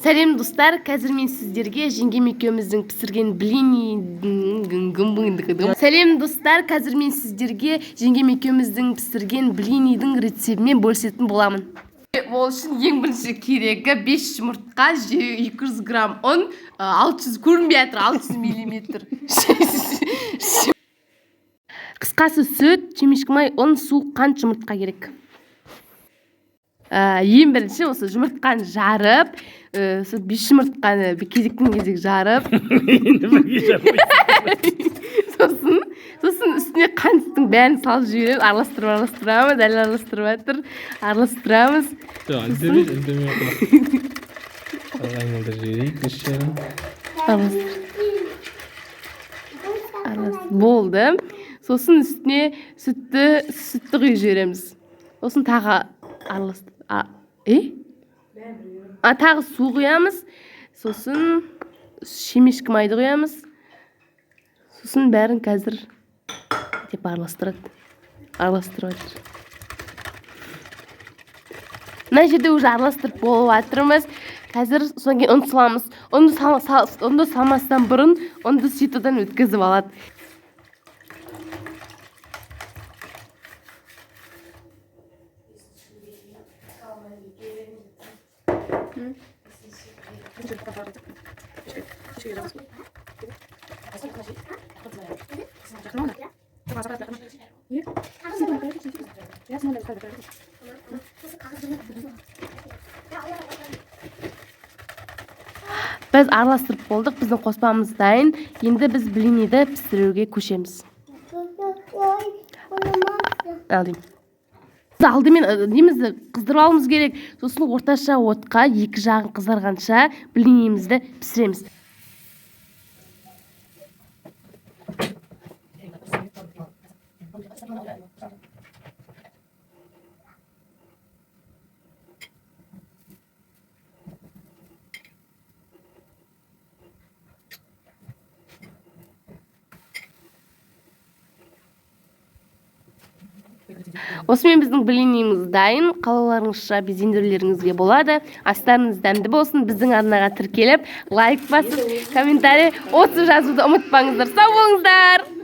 Сәлем достар, қазір мен сіздерге жеңгем екеуміздің пісірген блинийдің рецептімен бөлісетін боламын. Ол үшін ең бірінші керегі 5 жұмыртқа, 200 грамм ұн, 600 көрінбей жатыр, 600 миллиметр. Қысқасы сүт, жемешкі май, ұн, су, қант, жұмыртқа керек. Ең бірінші осы жұмыртқаны жарып, 5 жұмыртқаны кезектен кезек жарып, сосын үстіне қанттың бәрін салып жіберіп, араластырамыз, әлі араластырып жатыр, араластырамыз. Болды. Сосын үстіне сүтті құйып жібереміз. Сосын тағы тағы су құямыз, сосын шемешкі майды құямыз, сосын бәрін қазір деп араластырып жатыр. Мына жерде уже араластырып болып жатырмыз. Қазір содан кейін ұн саламыз. Ұнды салмастан бұрын ұнды ситодан өткізіп алады. Біз араластырып болдық, біздің қоспамыз дайын. Енді біз блинийді пісіруге көшеміз. Алдымен немізді қыздырып алуымыз керек. Сосын орташа отқа 2 жағын қызарғанша блинийімізді пісіреміз. Осымен біздің блинийіміз дайын. Қалауларыңызша безендірулеріңізге болады. Астарыңыз дәмді болсын. Біздің арнаға тіркеліп, лайк басып, комментарий 30 жазуды ұмытпаңыздар. Сау болыңыздар!